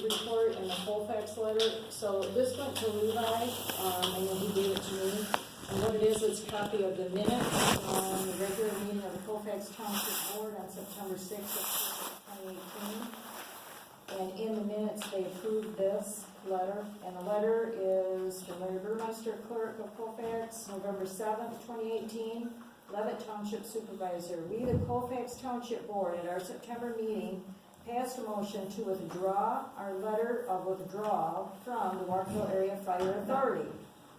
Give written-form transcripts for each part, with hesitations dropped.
report and the Colfax letter. So this went to Levi, and then he gave it to me. And what it is, it's a copy of the minutes on the regular meeting of the Colfax Township Board on September 6th of 2018. And in the minutes, they approved this letter. And the letter is from Larry Burmeister, clerk of Colfax, November 7th, 2018. Leavitt Township Supervisor, we, the Colfax Township Board, at our September meeting, passed a motion to withdraw our letter of withdrawal from the Walkerville Area Fire Authority.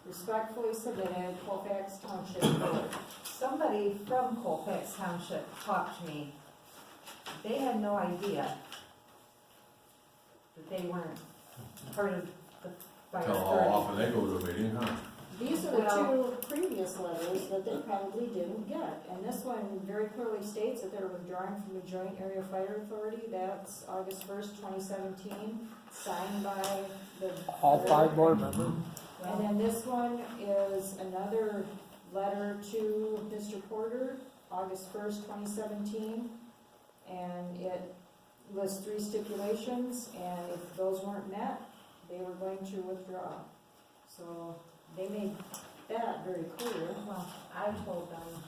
Respectfully submitted, Colfax Township Board. Somebody from Colfax Township talked to me. They had no idea that they weren't part of the fire Tell how authority. often they go to a meeting, huh? These are the two previous letters that they probably didn't get. And this one very clearly states that they're withdrawing from the Joint Area Fire Authority. That's August 1st, 2017, signed by the... All 5 board members. And then this one is another letter to Mr. Porter, August 1st, 2017. And it lists 3 stipulations, and if those weren't met, they were going to withdraw. So they made that very clear. Well, I told them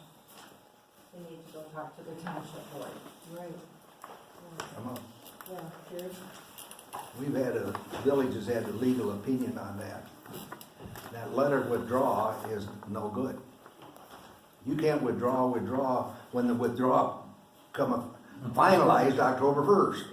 they need to go talk to the township board. Right. Come on. Yeah, here's, We've had the village has had a legal opinion on that. That letter of withdraw is no good. You can't withdraw when the withdrawal come finalized October 1st.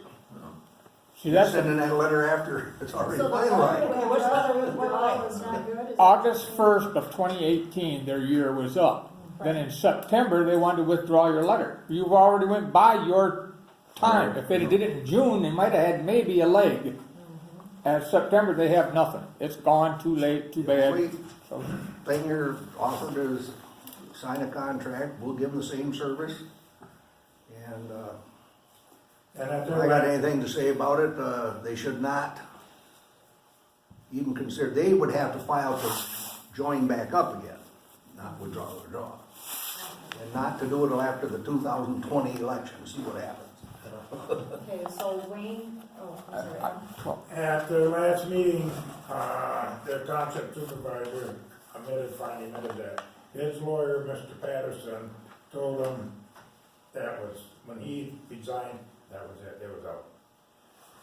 See, You're that's sending that letter after it's already so the finalized. withdrawal was not good? Is that- August 1st of 2018, their year was up. Then in September, they wanted to withdraw your letter. You already went by your time. If they did it in June, they might have had maybe a leg. As September, they have nothing. It's gone, too late, too bad. Wait. So, Thing you're offered is sign a contract, we'll give them the same service. And And if if I got they're, anything to say about it, they should not even consider, they would have to file to join back up again, not withdraw. And not to do it till after the 2020 election, see what happens. Okay, so Wayne, oh, I'm sorry. at their last meeting, their township supervisor finally admitted that. His lawyer, Mr. Patterson, told him that was, when he resigned, that was it, it was out.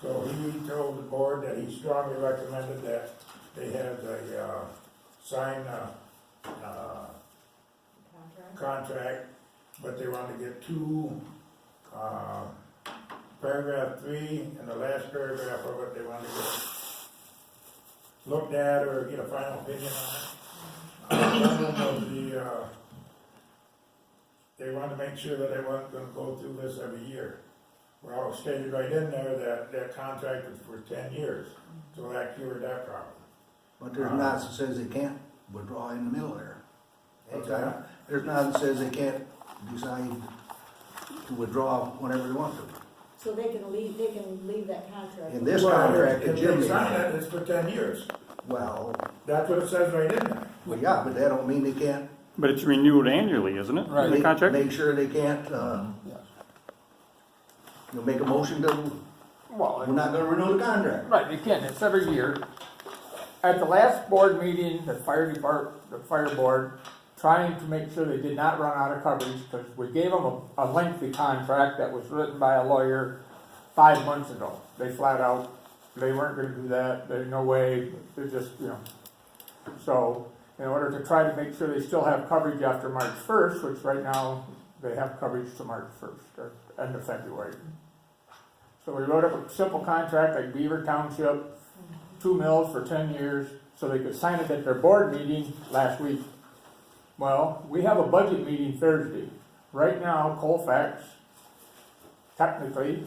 So he told the board that he strongly recommended that they have a, sign a, contract, but they wanted to get 2, paragraph 3 and the last paragraph of it, they wanted to get looked at or get a final opinion on it. One of them they wanted to make sure that they weren't gonna go through this every year. Well, it stated right in there that that contract was for 10 years, so that cured that problem. But there's nothing that says they can't withdraw in the middle there. What's that? There's nothing that says they can't decide to withdraw whenever they want to. So they can leave that contract. In this Well, contract, if that Jim they sign made, it, it's for 10 years. well, That's what it says right in there. yeah, but that don't mean they can't But it's renewed annually, isn't it? Right. The contract? make sure they can't, yes. you know, make a motion to, Well, we're not gonna renew the contract. right, you can, it's every year. At the last board meeting, the fire board, trying to make sure they did not run out of coverage, because we gave them a lengthy contract that was written by a lawyer 5 months ago. They flat out, they weren't gonna do that, there's no way, they're just, So, in order to try to make sure they still have coverage after March 1st, which right now, they have coverage to March 1st, or end of February. So we wrote up a simple contract like Beaver Township, 2 mills for 10 years, so they could sign it at their board meeting last week. Well, we have a budget meeting Thursday. Right now, Colfax, technically,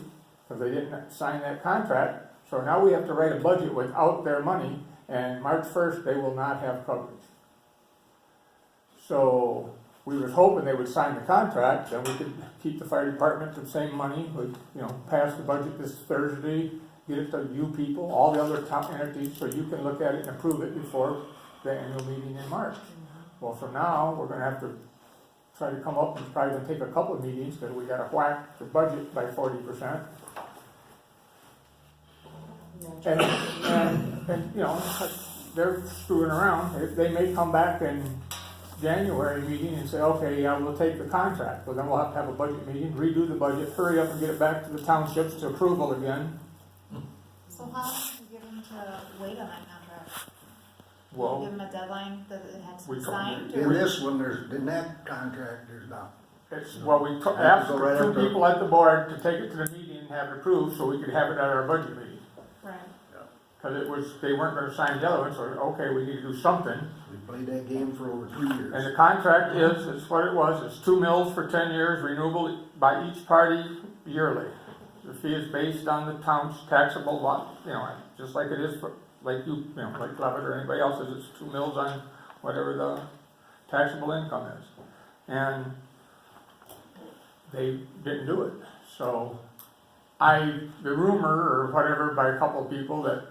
because they didn't sign that contract, so now we have to write a budget without their money, and March 1st, they will not have coverage. So, we was hoping they would sign the contract, then we could keep the fire department the same money, we, pass the budget this Thursday, get it to you people, all the other top entities, so you can look at it and approve it before the annual meeting in March. Well, from now, we're gonna have to try to come up, and it's probably gonna take a couple of meetings, because we gotta whack the budget by 40%. and, you know, they're screwing around. They may come back in January meeting and say, okay, yeah, we'll take the contract. Well, then we'll have to have a budget meeting, redo the budget, hurry up and get it back to the townships to approval again. So how long did you give him to wait on that contract? Give Well, him a deadline that it had to We be told signed? In or- this one, in that contract, there's not. we asked right two up to- people at the board to take it to the meeting and have it approved so we could have it at our budget meeting. Right. Because they weren't gonna sign the other one, so, okay, we need to do something. We played that game for over 3 years. And the contract is what it was, it's 2 mills for 10 years, renewable by each party yearly. The fee is based on the town's taxable lot, you know, just like it is for, like you know, like Leavitt or anybody else's, it's 2 mills on whatever the taxable income is. And they didn't do it, so the rumor or whatever by a couple of people that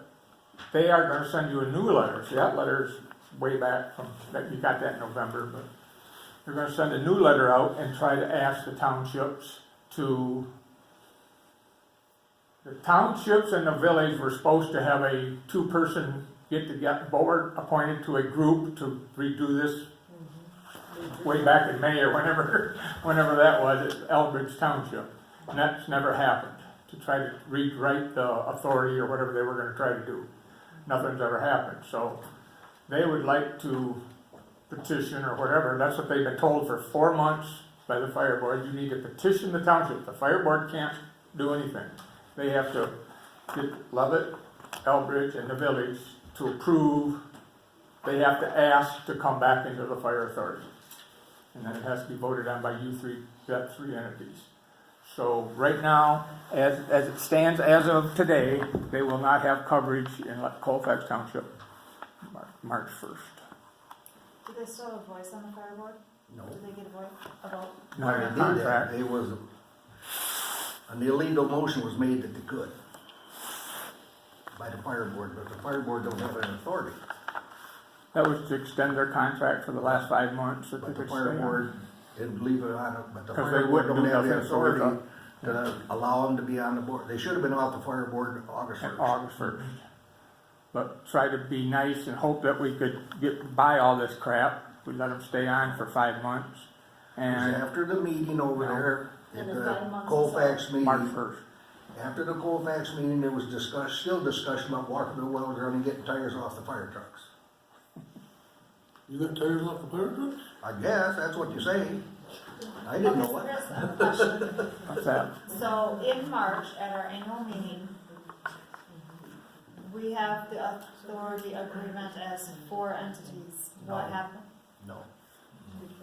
they are gonna send you a new letter. See, that letter's way back from, that you got that in November, but they're gonna send a new letter out and try to ask the townships the townships and the village were supposed to have a 2-person board appointed to a group to redo this way back in May or whenever that was at Elbridge Township. And that's never happened, to try to rewrite the authority or whatever they were gonna try to do. Nothing's ever happened, so they would like to petition or whatever, that's what they've been told for 4 months by the fire board, you need to petition the township. The fire board can't do anything. They have to get Leavitt, Elbridge, and the village to approve, they have to ask to come back into the fire authority. And then it has to be voted on by that 3 entities. So right now, as it stands as of today, they will not have coverage in Colfax Township March 1st. Do they still have a voice on the fire board? No. Do they get a voice about? Not When in they did that, contract. it was, an illegal motion was made that they could by the fire board, but the fire board don't have an authority. That was to extend their contract for the last 5 months. That they But the could fire stay on. board didn't believe it on it, but the 'Cause fire they board wouldn't don't do have the nothing, so we authority to allow them to be on the board. They should have been off the fire board August At 1st. August 1st. But try to be nice and hope that we could get by all this crap. We let them stay on for 5 months. It was And after the meeting over there And at the the 5 months is Colfax March meeting. 1st. After the Colfax meeting, there was still discussion about Walkerville Wells Running, getting tires off the fire trucks. You got tires off the fire trucks? I guess, that's what you say. I didn't know Okay, it. so here's a question. What's that? So in March, at our annual meeting, we have the authority agreement as 4 entities. What No. happened? No.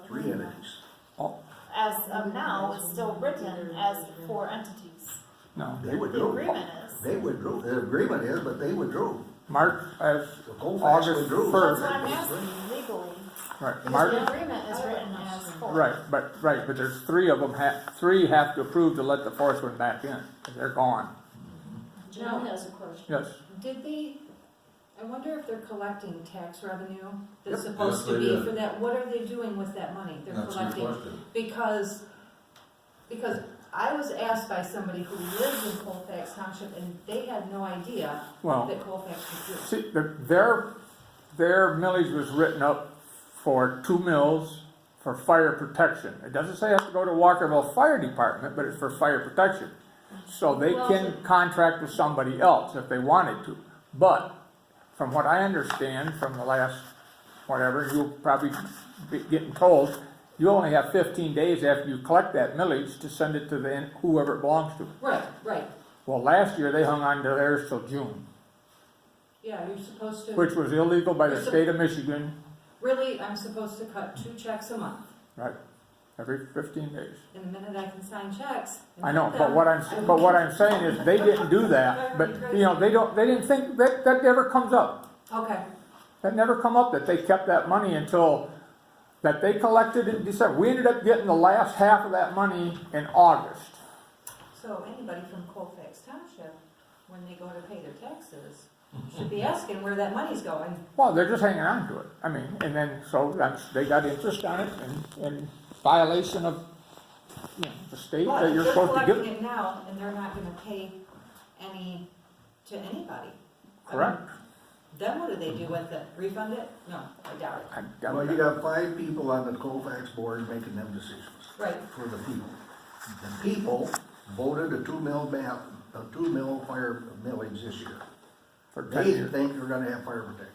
3 entities. As of now, it's still written as 4 entities. No. They The withdrew. agreement is. They withdrew. The agreement is, but they withdrew. March as The Colfax August withdrew. 1st. That's what I'm asking legally. Right. Because March. the agreement is written as 4. Right. But there's 3 of them. 3 have to approve to let the 4th one back in. 'Cause they're gone. John has a question. Yes. Did they, I wonder if they're collecting tax revenue that's Yep. supposed to Yes, they be did. for that, what are they doing with that money they're That's a good collecting? question. Because I was asked by somebody who lives in Colfax Township and they had no idea Well, that Colfax was doing. see, their millage was written up for 2 mills for fire protection. It doesn't say it has to go to Walkerville Fire Department, but it's for fire protection. So they Well, can contract with somebody else if they wanted to. But from what I understand from the last, whatever, you'll probably be getting told, you only have 15 days after you collect that millage to send it to whoever it belongs to. Right. Well, last year they hung on to theirs till June, Yeah, you're supposed to, which was illegal by the state of Michigan, really, I'm supposed to cut 2 checks a month. right? Every 15 days. And the minute I can sign checks. and I know, cut but them, what I will I'm keep- saying is they didn't do that, but, you know, they didn't think, that never comes up. Okay, That never come up, that they kept that money until, that they collected in December. We ended up getting the last half of that money in August. so anybody from Colfax Township, when they go to pay their taxes, should be asking where that money's going. Well, they're just hanging on to it. I mean, and then, so they got interest on it in violation of, you know, the state But that if you're they're supposed to give. collecting it now and they're not gonna pay any to anybody. Correct. Then what do they do with it? Refund it? No, I doubt it. I doubt Well, you that. got 5 people on the Colfax board making them decisions Right. for the people. The people voted a 2 mil fire millage this year. For 10 They years. think they're gonna have fire protection.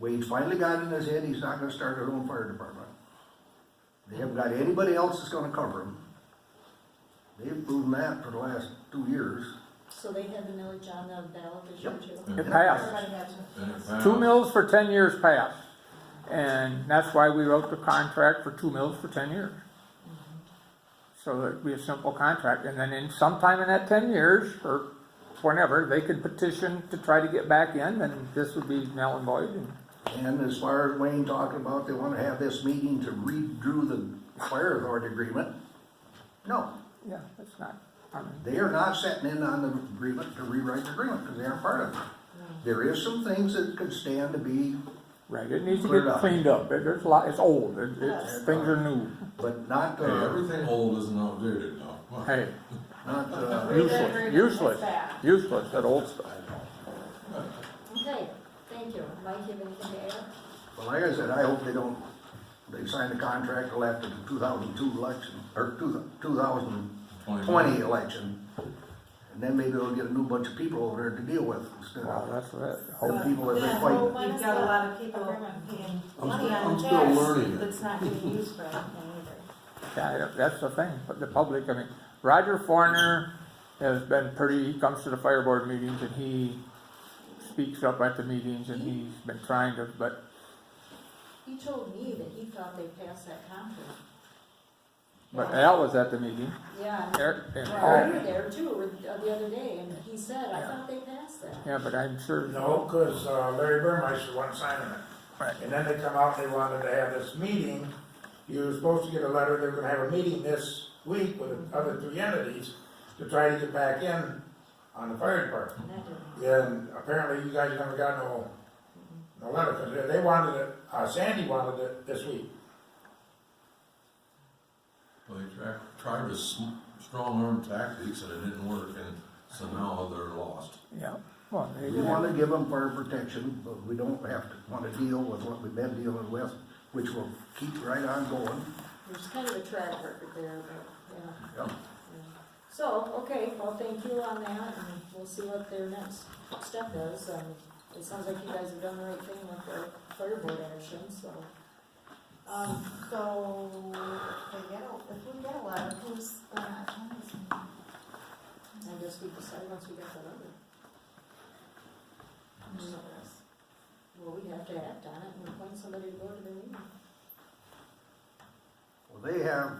Wade's finally got in his head, he's not gonna start his own fire department. They haven't got anybody else that's gonna cover him. They've proven that for the last 2 years. So they had the millage on the ballot this year too? It passed. Everybody has to. 2 mills for 10 years passed. And that's why we wrote the contract for 2 mills for 10 years. So it'd be a simple contract, and then in sometime in that 10 years, or whenever, they could petition to try to get back in, and this would be null and void. And as far as Wayne talking about, they wanna have this meeting to redo the fire authority agreement. No, Yeah, that's not, I mean, they are not setting in on the agreement to rewrite the agreement, because they aren't part of it. There is some things that could stand to be, right, it needs to Cleared get up. cleaned up. There's a lot, it's old, things are new. but not, Hey, everything old isn't outdated now. Hey, not, useless, that old stuff. Okay, thank you. Mike, you have anything to add? well, like I said, I hope they sign the contract till after the 2002 election, or 2020 election. And then maybe they'll get a new bunch of people over there to deal with instead Well, of that's it. the people that Yeah, they fight. You've got a lot of people paying money I'm on the still tax learning it. that's not getting used for anything either. Yeah, that's the thing, but the public, I mean, Roger Forner has been pretty, he comes to the fire board meetings and he speaks up at the meetings and he's been trying to, but He told me that he thought they passed that contract. Al was at the meeting. Yeah, and Eric, and well, you Paul. were there too, the other day, and he said, I thought they passed that. Yeah, but I'm sure. No, because Larry Burmeister wasn't signing it. Right. And then they come out and they wanted to have this meeting. You were supposed to get a letter, they were gonna have a meeting this week with the other 3 entities to try to get back in on the fire department. And that didn't- Yeah, and apparently you guys never got no letter, because they wanted it, Sandy wanted it this week. Well, they tried to strong arm tactics and it didn't work, and so now they're lost. Yeah, well, they, We want to give them fire protection, but we don't have to want to deal with what we've been dealing with, which will keep right on going. There's kind of a track record there, but, yeah. Yep. So, okay, well, thank you on that, and we'll see what their next step is. It sounds like you guys have done the right thing with the fire board action, so. So, if we get a letter, who's gonna attend this meeting? I guess we decide once we get the letter. Well, we have to act on it and appoint somebody to go to the meeting. Well, they have,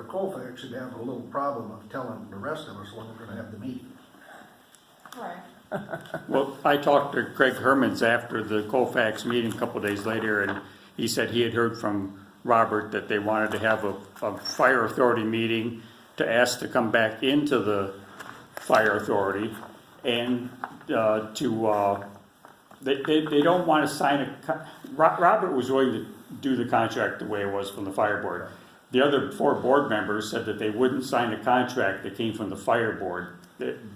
Colfax should have a little problem of telling the rest of us when we're gonna have the meeting. Right. Well, I talked to Craig Hermans after the Colfax meeting a couple days later, and he said he had heard from Robert that they wanted to have a fire authority meeting to ask to come back into the fire authority, and they don't want to sign Robert was willing to do the contract the way it was from the fire board. The other 4 board members said that they wouldn't sign a contract that came from the fire board,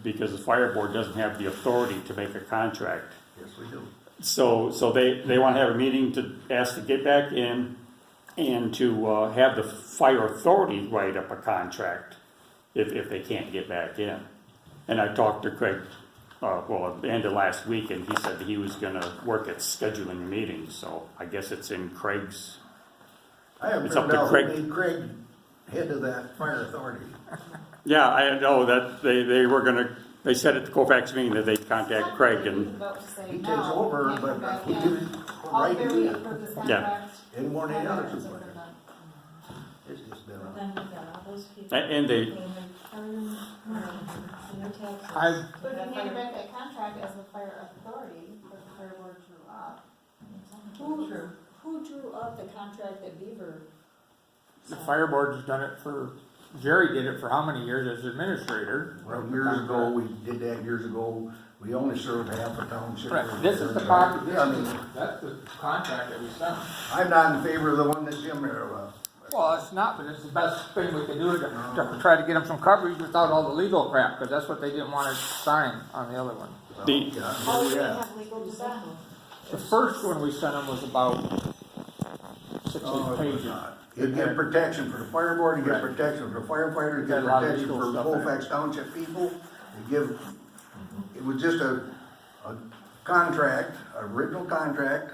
because the fire board doesn't have the authority to make a contract. Yes, we do. So they want to have a meeting to ask to get back in and to have the fire authority write up a contract if they can't get back in. And I talked to Craig, at the end of last week, and he said that he was going to work at scheduling meetings. So I guess it's in Craig's. I have It's up found to out Craig. who made Craig head of that fire authority. Yeah, I know that they were going to. They said at the Colfax meeting that they'd contact Craig and. Vote to say He no, takes over, can't come but back we in. give him All right to three do it. approve this Yeah. contract. Any more than any other Contract is supervisor. approved then. It's just been But a. then we've got all those people. And they. paying their terms, and their taxes. I, But if you hand back that contract as the fire authority, the fire board drew up. Who drew up the contract that Beaver the signed? fire board's done it for, Jerry did it for how many years as administrator? Well, years ago, we did that years ago. We only served half a township. Right, this is the copy, I mean, that's the contract that we signed. I'm not in favor of the one that Jim, Well, it's not, but it's the best thing we can do to try to get them some coverage without all the legal crap, because that's what they didn't want to sign on the other one. The- Yeah, How do we yeah. have legal defense? The first one we sent them was about 6 Oh, pages. You get protection for the fire board, you get Right. protection for the firefighters, you Got get a lot of protection legal for stuff in it. Colfax Township people. You give, it was just a contract, a original contract,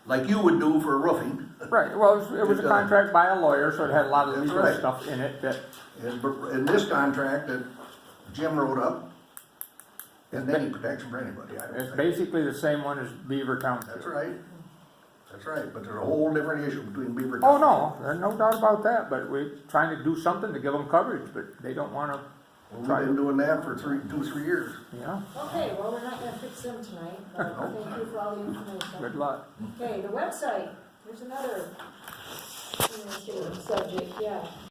like you would do for roofing. Right, well, it was a contract by a lawyer, so it had a lot of That's legal right. stuff in it that, And this contract that Jim wrote up, isn't any protection for anybody, I don't it's think. basically the same one as Beaver Township. That's right. That's right, but there's a whole different issue between Beaver. Oh, no, there's no doubt about that, but we're trying to do something to give them coverage, but they don't wanna, Well, we've been doing that for 3 years. you know, Okay, well, we're not gonna fix them tonight, but thank you for all the information. good luck. Okay, the website, there's another interesting subject, yeah.